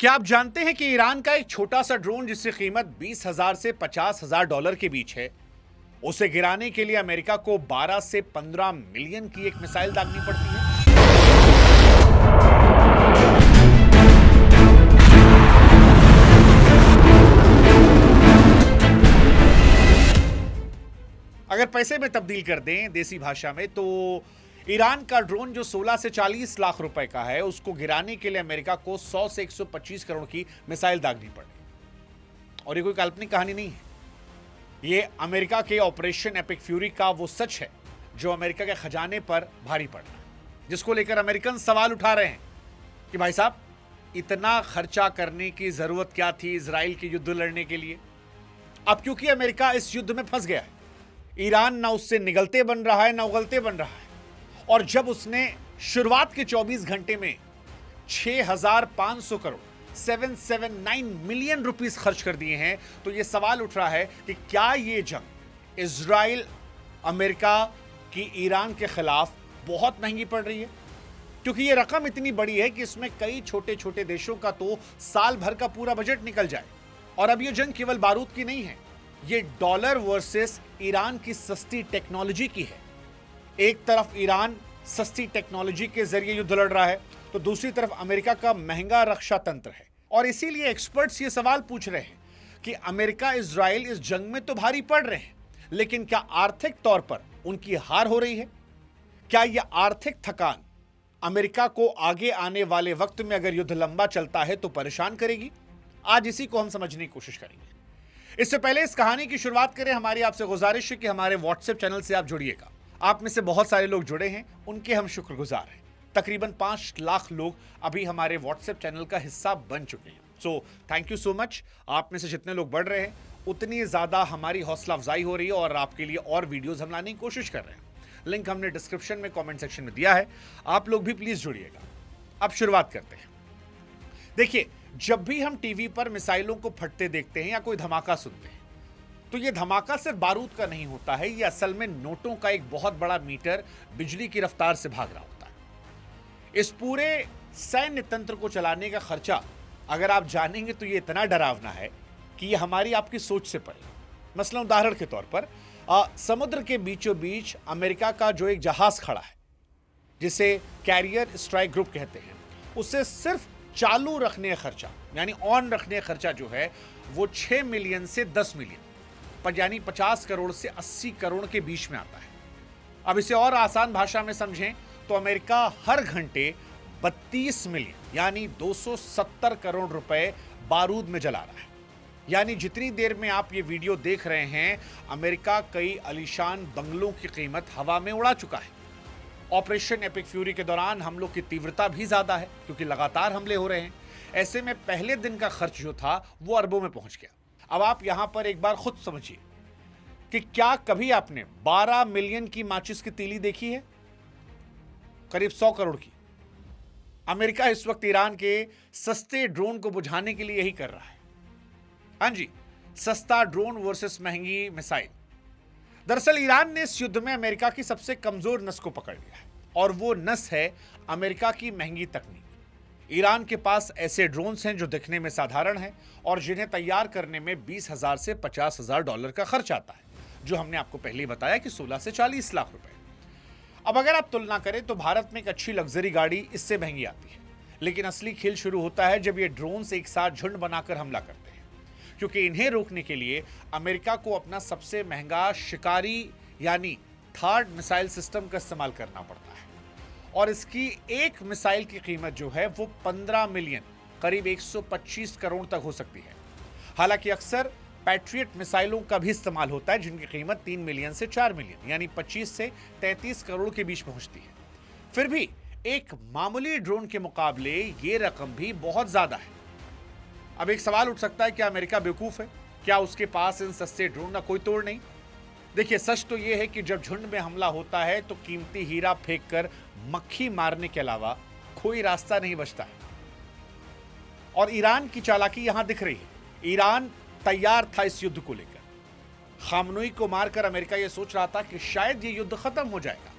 क्या आप जानते हैं कि ईरान का एक छोटा सा ड्रोन जिसकी कीमत 20,000 से 50,000 डॉलर के बीच है, उसे गिराने के लिए अमेरिका को 12 से 15 मिलियन की एक मिसाइल दागनी पड़ती है। अगर पैसे में तब्दील कर दें देसी भाषा में, तो ईरान का ड्रोन जो 16 से 40 लाख रुपए का है, उसको गिराने के लिए अमेरिका को 100 से 125 करोड़ की मिसाइल दागनी पड़ी। और ये कोई काल्पनिक कहानी नहीं है, ये अमेरिका के ऑपरेशन एपिक फ्यूरी का वो सच है जो अमेरिका के खजाने पर भारी पड़ रहा है, जिसको लेकर अमेरिकन सवाल उठा रहे हैं कि भाई साहब, इतना खर्चा करने की जरूरत क्या थी इजराइल के युद्ध लड़ने के लिए। अब क्योंकि अमेरिका इस युद्ध में फंस गया है, ईरान ना उससे निगलते बन रहा है ना उगलते बन रहा है, और जब उसने शुरुआत के 24 घंटे में 6,500 करोड़ 779 मिलियन रुपीस खर्च कर दिए हैं, तो यह सवाल उठ रहा है कि क्या यह जंग इजराइल अमेरिका की ईरान के खिलाफ बहुत महंगी पड़ रही है, क्योंकि यह रकम इतनी बड़ी है कि इसमें कई छोटे छोटे देशों का तो साल भर का पूरा बजट निकल जाए। और अब यह जंग केवल बारूद की नहीं है, यह डॉलर वर्सेस ईरान की सस्ती टेक्नोलॉजी की है। एक तरफ ईरान सस्ती टेक्नोलॉजी के जरिए युद्ध लड़ रहा है, तो दूसरी तरफ अमेरिका का महंगा रक्षा तंत्र है। और इसीलिए एक्सपर्ट्स ये सवाल पूछ रहे हैं कि अमेरिका इजराइल इस जंग में तो भारी पड़ रहे हैं, लेकिन क्या आर्थिक तौर पर उनकी हार हो रही है? क्या यह आर्थिक थकान अमेरिका को आगे आने वाले वक्त में, अगर युद्ध लंबा चलता है, तो परेशान करेगी? आज इसी को हम समझने की कोशिश करेंगे। इससे पहले इस कहानी की शुरुआत करें, हमारी आपसे गुजारिश है कि हमारे व्हाट्सएप चैनल से आप जुड़िएगा। आप में से बहुत सारे लोग जुड़े हैं, उनके हम शुक्रगुजार हैं। तकरीबन 5 लाख लोग अभी हमारे व्हाट्सएप चैनल का हिस्सा बन चुके हैं। So thank you so much. आप में से जितने लोग बढ़ रहे हैं, उतनी ज़्यादा हमारी हौसला अफजाई हो रही है और आपके लिए और वीडियोज़ हम लाने की कोशिश कर रहे हैं। लिंक हमने डिस्क्रिप्शन में, कॉमेंट सेक्शन में दिया है, आप लोग भी प्लीज़ जुड़िएगा। अब शुरुआत करते हैं। देखिए, जब भी हम टीवी पर मिसाइलों को फटते देखते हैं या कोई धमाका सुनते हैं, तो यह धमाका सिर्फ बारूद का नहीं होता है, यह असल में नोटों का एक बहुत बड़ा मीटर बिजली की रफ्तार से भाग रहा होता है। इस पूरे सैन्य तंत्र को चलाने का खर्चा अगर आप जानेंगे तो यह इतना डरावना है कि यह हमारी आपकी सोच से परे। मसलन उदाहरण के तौर पर समुद्र के बीचों बीच अमेरिका का जो एक जहाज खड़ा है, जिसे कैरियर स्ट्राइक ग्रुप कहते हैं, उसे सिर्फ चालू रखने का खर्चा, यानी ऑन रखने का खर्चा जो है, वो 6 मिलियन से 10 मिलियन, यानी 50 करोड़ से 80 करोड़ के बीच में आता है। अब इसे और आसान भाषा में समझें तो अमेरिका हर घंटे 32 मिलियन यानी 270 करोड़ रुपए बारूद में जला रहा है। यानी जितनी देर में आप ये वीडियो देख रहे हैं, अमेरिका कई आलीशान बंगलों की कीमत हवा में उड़ा चुका है। ऑपरेशन एपिक फ्यूरी के दौरान हमलों की तीव्रता भी ज्यादा है, क्योंकि लगातार हमले हो रहे हैं। ऐसे में पहले दिन का खर्च जो था वो अरबों में पहुंच गया। अब आप यहां पर एक बार खुद समझिए कि क्या कभी आपने 12 मिलियन की माचिस की तीली देखी है? करीब 100 करोड़ की। अमेरिका इस वक्त ईरान के सस्ते ड्रोन को बुझाने के लिए यही कर रहा है। हां जी, सस्ता ड्रोन वर्सेस महंगी मिसाइल। दरअसल ईरान ने इस युद्ध में अमेरिका की सबसे कमजोर नस को पकड़ लिया है, और वो नस है अमेरिका की महंगी तकनीक। ईरान के पास ऐसे ड्रोन्स हैं जो दिखने में साधारण हैं और जिन्हें तैयार करने में 20,000 से 50,000 डॉलर का खर्च आता है, जो हमने आपको पहले ही बताया कि 16 से 40 लाख रुपए। अब अगर आप तुलना करें तो भारत में एक अच्छी लग्जरी गाड़ी इससे महंगी आती है, लेकिन असली खेल शुरू होता है जब ये ड्रोन्स एक साथ झुंड बनाकर हमला करते हैं, क्योंकि इन्हें रोकने के लिए अमेरिका को अपना सबसे महंगा शिकारी यानी थर्ड मिसाइल सिस्टम का इस्तेमाल करना पड़ता है। और इसकी एक मिसाइल की कीमत जो है वो 15 मिलियन करीब 125 करोड़ तक हो सकती है। हालांकि अक्सर पैट्रियट मिसाइलों का भी इस्तेमाल होता है, जिनकी कीमत 3 मिलियन से 4 मिलियन यानी 25 से 33 करोड़ के बीच पहुंचती है। फिर भी एक मामूली ड्रोन के मुकाबले ये रकम भी बहुत ज्यादा है। अब एक सवाल उठ सकता है, क्या अमेरिका बेवकूफ है? क्या उसके पास इन सस्ते ड्रोन का कोई तोड़ नहीं? देखिए, सच तो यह है कि जब झुंड में हमला होता है तो कीमती हीरा फेंककर मक्खी मारने के अलावा कोई रास्ता नहीं बचता है। और ईरान की चालाकी यहां दिख रही है। ईरान तैयार था इस युद्ध को लेकर। खामनोई को मारकर अमेरिका यह सोच रहा था कि शायद यह युद्ध खत्म हो जाएगा,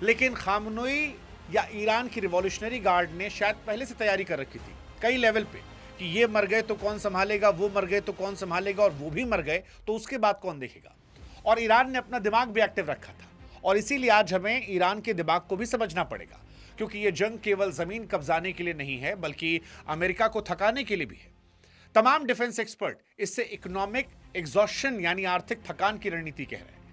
लेकिन खामनोई या ईरान की रिवॉल्यूशनरी गार्ड ने शायद पहले से तैयारी कर रखी थी कई लेवल पे कि ये मर गए तो कौन संभालेगा, वो मर गए तो कौन संभालेगा, और वो भी मर गए तो उसके बाद कौन देखेगा। और ईरान ने अपना दिमाग भी एक्टिव रखा था, और इसीलिए आज हमें ईरान के दिमाग को भी समझना पड़ेगा, क्योंकि ये जंग केवल जमीन कब्जाने के लिए नहीं है, बल्कि अमेरिका को थकाने के लिए भी है। तमाम डिफेंस एक्सपर्ट इससे इकोनॉमिक एग्जॉशन यानी आर्थिक थकान की रणनीति कह रहे हैं।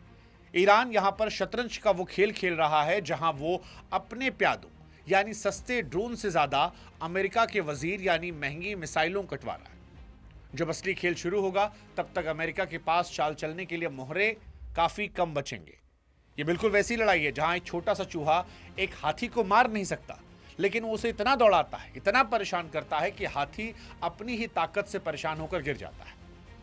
ईरान यहां पर शतरंज का वो खेल खेल रहा है जहां वो अपने प्यादों यानी सस्ते ड्रोन से ज्यादा अमेरिका के वजीर यानी महंगी मिसाइलों कटवा रहा है। जब असली खेल शुरू होगा तब तक अमेरिका के पास चाल चलने के लिए मोहरे काफी कम बचेंगे। ये बिल्कुल वैसी लड़ाई है जहां एक छोटा सा चूहा एक हाथी को मार नहीं सकता, लेकिन वो उसे इतना दौड़ाता है, इतना परेशान करता है कि हाथी अपनी ही ताकत से परेशान होकर गिर जाता है।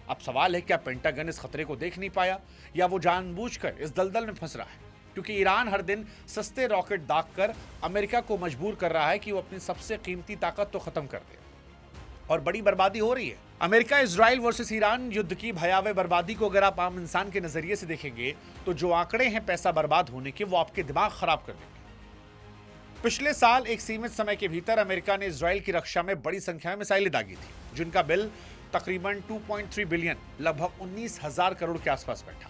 अब सवाल है, क्या पेंटागन इस खतरे को देख नहीं पाया, या वो जानबूझकर इस दलदल में फंस रहा है? क्योंकि ईरान हर दिन सस्ते रॉकेट दागकर अमेरिका को मजबूर कर रहा है कि वो अपनी सबसे कीमती ताकत तो खत्म कर दे, और बड़ी बर्बादी हो रही है। अमेरिका इजराइल वर्सेस ईरान युद्ध की भयावह बर्बादी को अगर आप आम इंसान के नजरिए से देखेंगे तो जो आंकड़े हैं पैसा बर्बाद होने के, वो आपके दिमाग खराब कर देंगे। पिछले साल एक सीमित समय के भीतर अमेरिका ने इजराइल की रक्षा में बड़ी संख्या में मिसाइलें दागी थी, जिनका बिल तकरीबन 2.3 बिलियन लगभग 19,000 करोड़ के आसपास बैठा।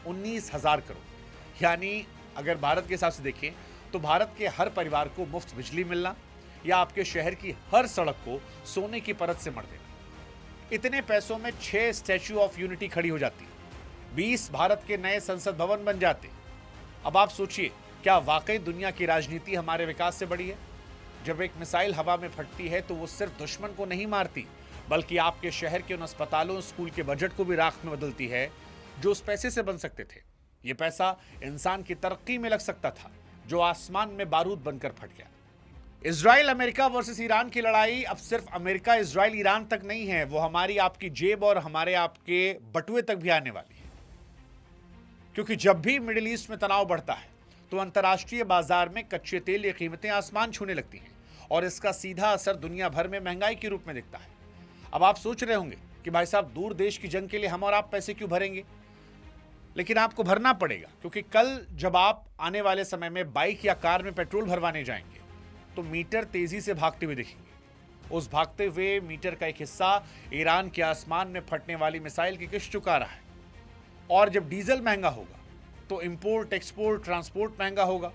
19,000 करोड़, यानी अगर भारत के हिसाब से देखें तो भारत के हर परिवार को मुफ्त बिजली मिलना, या आपके शहर की हर सड़क को सोने की परत से मढ़ देना। इतने पैसों में 6 स्टैच्यू ऑफ यूनिटी खड़ी हो जाती, 20 भारत के नए संसद भवन बन जाते। अब आप सोचिए, क्या वाकई दुनिया की राजनीति हमारे विकास से बड़ी है? जब एक मिसाइल हवा में फटती है तो वो सिर्फ दुश्मन को नहीं मारती, बल्कि आपके शहर के उन अस्पतालों, स्कूल के बजट को भी राख में बदलती है जो उस पैसे से बन सकते थे। ये पैसा इंसान की तरक्की में लग सकता था, जो आसमान में बारूद बनकर फट गया। इजराइल अमेरिका वर्सेस ईरान की लड़ाई अब सिर्फ अमेरिका, इजराइल, ईरान तक नहीं है, वो हमारी आपकी जेब और हमारे आपके बटुए तक भी आने वाली है। क्योंकि जब भी मिडिल ईस्ट में तनाव बढ़ता है तो अंतर्राष्ट्रीय बाजार में कच्चे तेल की कीमतें आसमान छूने लगती हैं, और इसका सीधा असर दुनिया भर में महंगाई के रूप में दिखता है। अब आप सोच रहे होंगे कि भाई साहब, दूर देश की जंग के लिए हम और आप पैसे क्यों भरेंगे? लेकिन आपको भरना पड़ेगा, क्योंकि कल जब आप आने वाले समय में बाइक या कार में पेट्रोल भरवाने जाएंगे तो मीटर तेजी से भागते हुए दिखेंगे। उस भागते हुए मीटर का एक हिस्सा ईरान के आसमान में फटने वाली मिसाइल की किस्त चुका रहा है। और जब डीजल महंगा होगा तो इंपोर्ट, एक्सपोर्ट, ट्रांसपोर्ट महंगा होगा,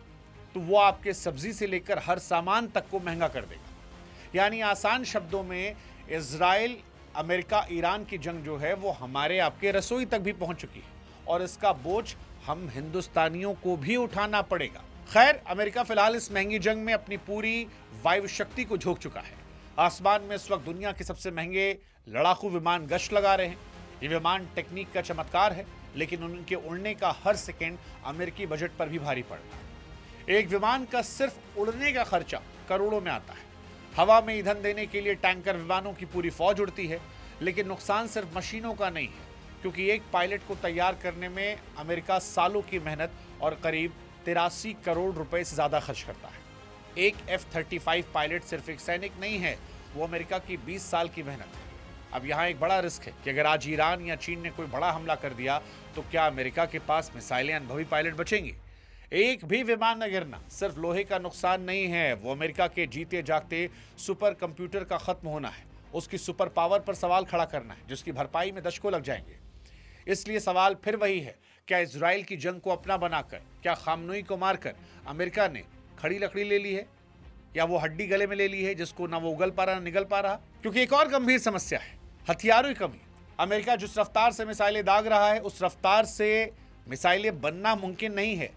तो वो आपके सब्जी से लेकर हर सामान तक को महंगा कर देगा। यानी आसान शब्दों में, इजराइल, अमेरिका, ईरान की जंग जो है वो हमारे आपके रसोई तक भी पहुंच चुकी है, और इसका बोझ हम हिंदुस्तानियों को भी उठाना पड़ेगा। खैर, अमेरिका फिलहाल इस महंगी जंग में अपनी पूरी वायु शक्ति को झोंक चुका है। आसमान में इस वक्त दुनिया के सबसे महंगे लड़ाकू विमान गश्त लगा रहे हैं। ये विमान टेक्निक का चमत्कार है, लेकिन उनके उड़ने का हर सेकंड अमेरिकी बजट पर भी भारी पड़ रहा है। एक विमान का सिर्फ उड़ने का खर्चा करोड़ों में आता है। हवा में ईंधन देने के लिए टैंकर विमानों की पूरी फौज उड़ती है, लेकिन नुकसान सिर्फ मशीनों का नहीं है, क्योंकि एक पायलट को तैयार करने में अमेरिका सालों की मेहनत और करीब 83 करोड़ रुपए से ज्यादा खर्च करता है। एक F-35 पायलट सिर्फ एक सैनिक नहीं है, वो अमेरिका की 20 साल की मेहनत है। अब यहाँ एक बड़ा रिस्क है कि अगर आज ईरान या चीन ने कोई बड़ा हमला कर दिया तो क्या अमेरिका के पास मिसाइलें, अनुभवी पायलट बचेंगे? एक भी विमान न गिरना सिर्फ लोहे का नुकसान नहीं है, वो अमेरिका के जीते जागते सुपर कंप्यूटर का खत्म होना है, उसकी सुपर पावर पर सवाल खड़ा करना है, जिसकी भरपाई में दशकों लग जाएंगे। इसलिए सवाल फिर वही है, क्या इजराइल की जंग को अपना बनाकर, क्या खामनोई को मारकर अमेरिका ने खड़ी लकड़ी ले ली है, या वो हड्डी गले में ले ली है जिसको ना वो उगल पा रहा ना निगल पा रहा? क्योंकि एक और गंभीर समस्या है, हथियारों की कमी। अमेरिका जिस रफ्तार से मिसाइलें दाग रहा है, उस रफ्तार से मिसाइलें बनना मुमकिन नहीं है।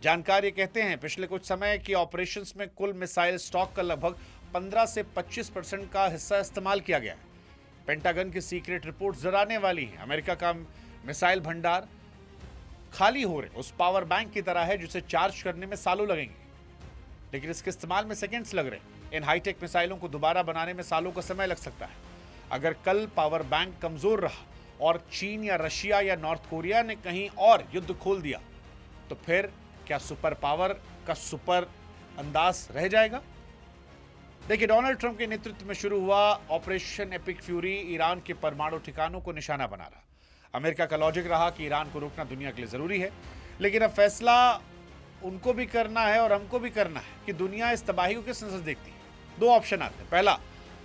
जानकार ये कहते हैं पिछले कुछ समय की ऑपरेशंस में कुल मिसाइल स्टॉक का लगभग 15 से 25% का हिस्सा इस्तेमाल किया गया है। पेंटागन की सीक्रेट रिपोर्ट डराने वाली है। अमेरिका का मिसाइल भंडार खाली हो रहे उस पावर बैंक की तरह है जिसे चार्ज करने में सालों लगेंगे, लेकिन इसके इस्तेमाल में सेकंड्स लग रहे हैं। इन हाईटेक मिसाइलों को दोबारा बनाने में सालों का समय लग सकता है। अगर कल पावर बैंक कमजोर रहा और चीन या रशिया या नॉर्थ कोरिया ने कहीं और युद्ध खोल दिया, तो फिर क्या सुपर पावर का सुपर अंदाज रह जाएगा? देखिए, डोनाल्ड ट्रंप के नेतृत्व में शुरू हुआ ऑपरेशन एपिक फ्यूरी ईरान के परमाणु ठिकानों को निशाना बना रहा। अमेरिका का लॉजिक रहा कि ईरान को रोकना दुनिया के लिए जरूरी है, लेकिन अब फैसला उनको भी करना है और हमको भी करना है कि दुनिया इस तबाही को किस नजर देखती है। दो ऑप्शन आते हैं। पहला,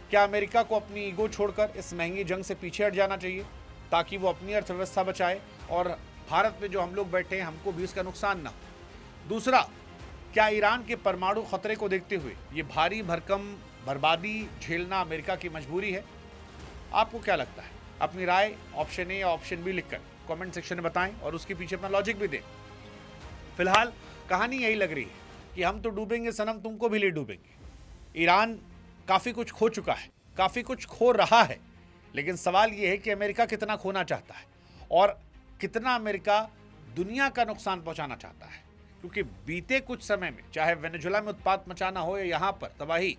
क्या अमेरिका को अपनी ईगो छोड़कर इस महंगी जंग से पीछे हट जाना चाहिए ताकि वो अपनी अर्थव्यवस्था बचाए और भारत में जो हम लोग बैठे हैं हमको भी इसका नुकसान ना हो। दूसरा, क्या ईरान के परमाणु खतरे को देखते हुए ये भारी भरकम बर्बादी झेलना अमेरिका की मजबूरी है? आपको क्या लगता है? अपनी राय ऑप्शन ए या ऑप्शन बी लिखकर कमेंट सेक्शन में बताएं और उसके पीछे अपना लॉजिक भी दें। फिलहाल कहानी यही लग रही है कि हम तो डूबेंगे सनम, तुमको भी ले डूबेंगे। ईरान काफ़ी कुछ खो चुका है, काफ़ी कुछ खो रहा है, लेकिन सवाल यह है कि अमेरिका कितना खोना चाहता है और कितना अमेरिका दुनिया का नुकसान पहुंचाना चाहता है। क्योंकि बीते कुछ समय में चाहे वेनेजुएला में उत्पात मचाना हो या यहाँ पर तबाही,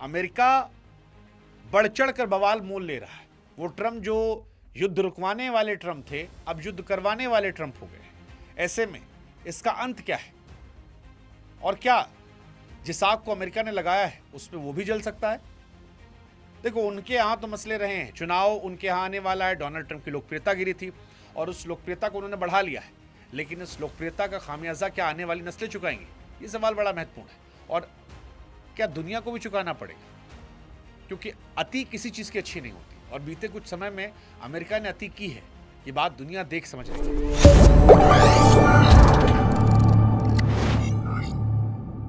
अमेरिका बढ़ चढ़ कर बवाल मोल ले रहा है। वो ट्रम्प जो युद्ध रुकवाने वाले ट्रम्प थे अब युद्ध करवाने वाले ट्रम्प हो गए। ऐसे में इसका अंत क्या है और क्या जिस आग को अमेरिका ने लगाया है उसमें वो भी जल सकता है? देखो, उनके यहाँ तो मसले रहे हैं, चुनाव उनके यहाँ आने वाला है, डोनाल्ड ट्रंप की लोकप्रियता गिरी थी और उस लोकप्रियता को उन्होंने बढ़ा लिया है, लेकिन इस लोकप्रियता का खामियाजा क्या आने वाली नस्लें चुकाएंगी? ये सवाल बड़ा महत्वपूर्ण है। और क्या दुनिया को भी चुकाना पड़ेगा? क्योंकि अति किसी चीज़ की अच्छी नहीं होती और बीते कुछ समय में अमेरिका ने अति की है, ये बात दुनिया देख समझ रही है।